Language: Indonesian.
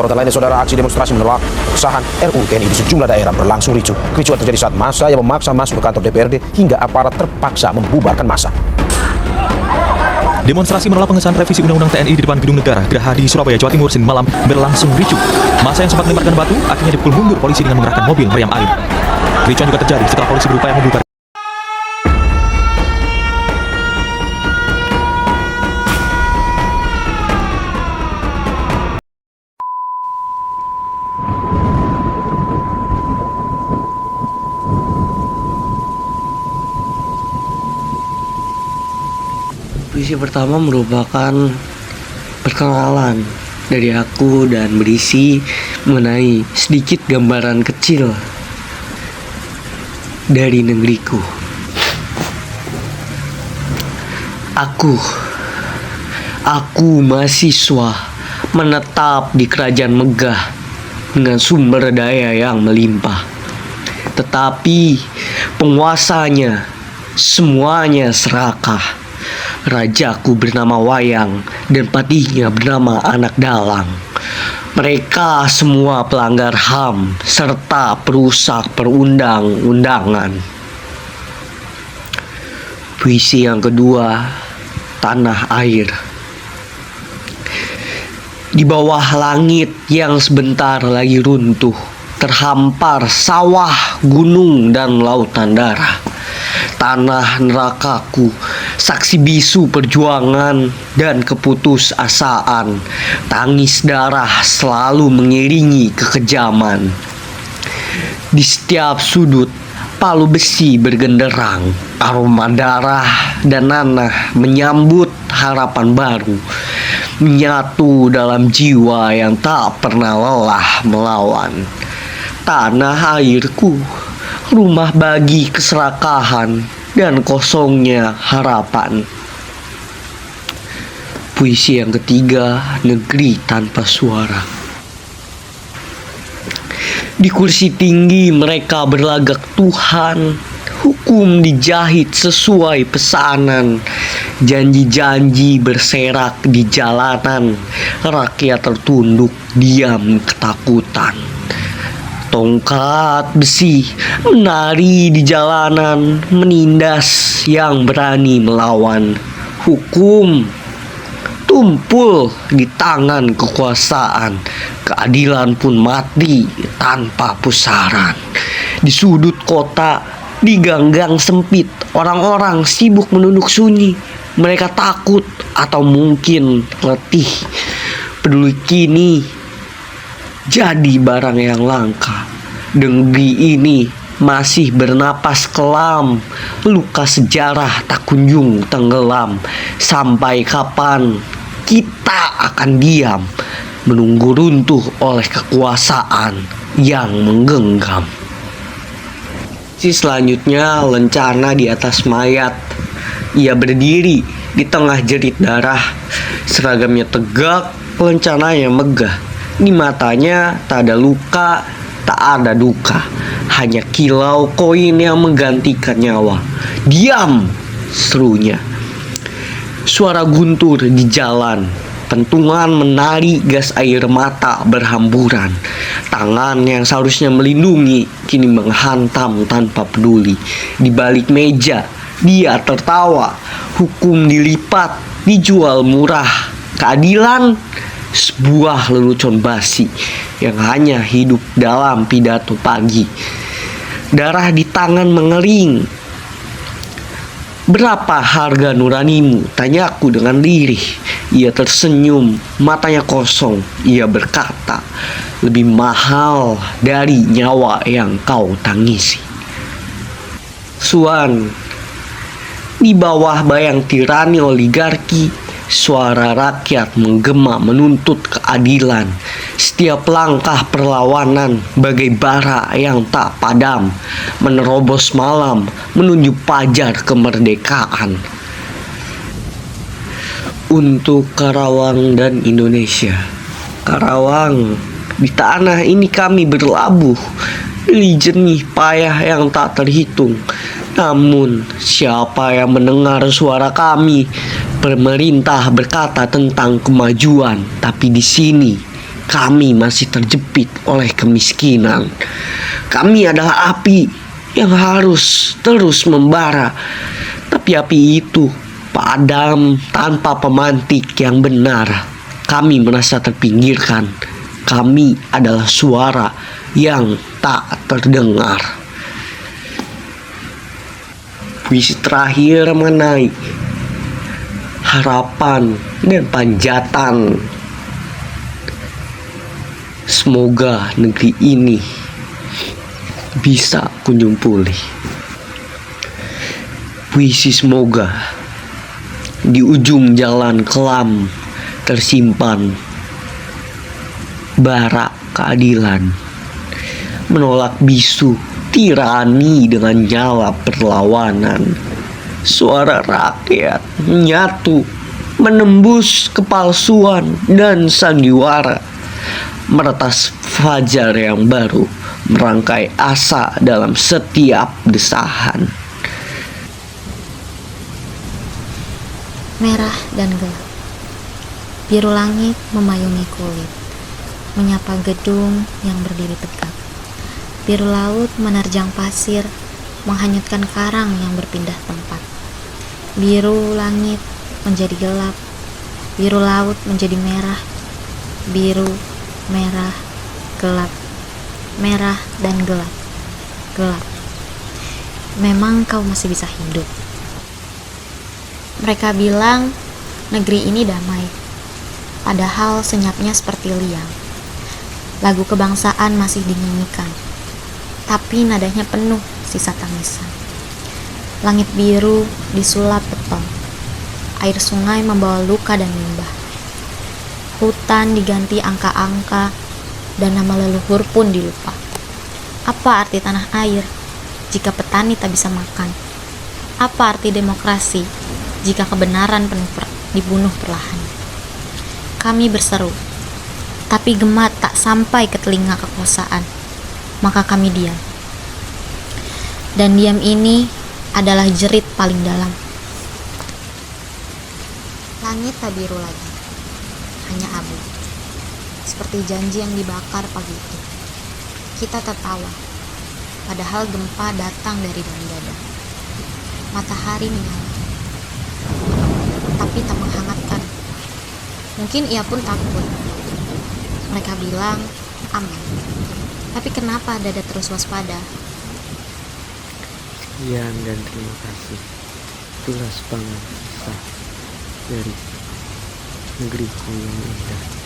Sorotan lainnya, saudara, aksi demonstrasi menolak pengesahan RUU TNI di sejumlah daerah berlangsung ricuh. Kericuhan terjadi saat massa yang memaksa masuk ke kantor DPRD hingga aparat terpaksa membubarkan massa. Demonstrasi menolak pengesahan revisi Undang-Undang TNI di depan Gedung Negara Geraha di Surabaya, Jawa Timur, Senin malam berlangsung ricuh. Massa yang sempat melemparkan batu akhirnya dipukul mundur polisi dengan mengerahkan mobil meriam air. Kericuhan juga terjadi setelah polisi berupaya membubarkan. Puisi pertama merupakan perkenalan dari aku dan berisi mengenai sedikit gambaran kecil dari negeriku. Aku mahasiswa menetap di kerajaan megah dengan sumber daya yang melimpah. Tetapi penguasanya semuanya serakah. Rajaku bernama Wayang dan patihnya bernama Anak Dalang. Mereka semua pelanggar HAM serta perusak perundang-undangan. Puisi yang kedua, Tanah Air. Di bawah langit yang sebentar lagi runtuh, terhampar sawah, gunung, dan lautan darah. Tanah nerakaku, saksi bisu perjuangan dan keputusasaan. Tangis darah selalu mengiringi kekejaman. Di setiap sudut, palu besi bergenderang. Aroma darah dan nanah menyambut harapan baru. Menyatu dalam jiwa yang tak pernah lelah melawan. Tanah airku, rumah bagi keserakahan dan kosongnya harapan. Puisi yang ketiga, Negeri Tanpa Suara. Di kursi tinggi mereka berlagak Tuhan, hukum dijahit sesuai pesanan, janji-janji berserak di jalanan, rakyat tertunduk diam ketakutan. Tongkat besi menari di jalanan, menindas yang berani melawan. Hukum tumpul di tangan kekuasaan, keadilan pun mati tanpa pusaran. Di sudut kota, di gang-gang sempit, orang-orang sibuk menunduk sunyi. Mereka takut atau mungkin letih. Peduli kini jadi barang yang langka. Negeri ini masih bernapas kelam. Luka sejarah tak kunjung tenggelam. Sampai kapan kita akan diam, menunggu runtuh oleh kekuasaan yang menggenggam? Selanjutnya, Lencana di atas mayat. Ia berdiri di tengah jerit darah. Seragamnya tegak, lencananya megah. Di matanya tak ada luka, tak ada duka. Hanya kilau koin yang menggantikan nyawa. Diam, serunya. Suara guntur di jalan. Pentungan menari, gas air mata berhamburan. Tangan yang seharusnya melindungi kini menghantam tanpa peduli. Di balik meja dia tertawa. Hukum dilipat, dijual murah. Keadilan sebuah lelucon basi yang hanya hidup dalam pidato pagi. Darah di tangan mengering. Berapa harga nuranimu? Tanyaku dengan lirih. Ia tersenyum, matanya kosong. Ia berkata, lebih mahal dari nyawa yang kau tangisi. Suan, di bawah bayang tirani oligarki, suara rakyat menggema menuntut keadilan. Setiap langkah perlawanan bagai bara yang tak padam, menerobos malam menuju fajar kemerdekaan. Untuk Karawang dan Indonesia. Karawang, di tanah ini kami berlabuh. Beli jernih payah yang tak terhitung. Namun siapa yang mendengar suara kami? Pemerintah berkata tentang kemajuan, tapi di sini kami masih terjepit oleh kemiskinan. Kami adalah api yang harus terus membara, tapi api itu padam tanpa pemantik yang benar. Kami merasa terpinggirkan. Kami adalah suara yang tak terdengar. Puisi terakhir mengenai harapan dan panjatan. Semoga negeri ini bisa kunjung pulih. Puisi semoga di ujung jalan kelam tersimpan bara keadilan, menolak bisu tirani dengan nyala perlawanan. Suara rakyat menyatu, menembus kepalsuan dan sandiwara, meretas fajar yang baru, merangkai asa dalam setiap desahan. Merah dan gelap, biru langit memayungi kulit, menyapa gedung yang berdiri tegak. Biru laut menerjang pasir, menghanyutkan karang yang berpindah tempat. Biru langit menjadi gelap, biru laut menjadi merah, biru, merah, gelap, merah dan gelap, gelap. Memang kau masih bisa hidup. Mereka bilang negeri ini damai, padahal senyapnya seperti liang. Lagu kebangsaan masih dinyanyikan, tapi nadanya penuh sisa tangisan. Langit biru disulap beton, air sungai membawa luka dan limbah. Hutan diganti angka-angka, dan nama leluhur pun dilupa. Apa arti tanah air jika petani tak bisa makan? Apa arti demokrasi jika kebenaran dibunuh perlahan? Kami berseru, tapi gema tak sampai ke telinga kekuasaan. Maka kami diam. Dan diam ini adalah jerit paling dalam. Langit tak biru lagi, hanya abu. Seperti janji yang dibakar pagi itu. Kita tertawa, padahal gempa datang dari dalam dada. Matahari menyala, tapi tak menghangatkan. Mungkin ia pun takut. Mereka bilang aman. Tapi kenapa dada terus waspada? Sekian dan terima kasih. Itulah sepanjang kisah dari negeriku yang indah.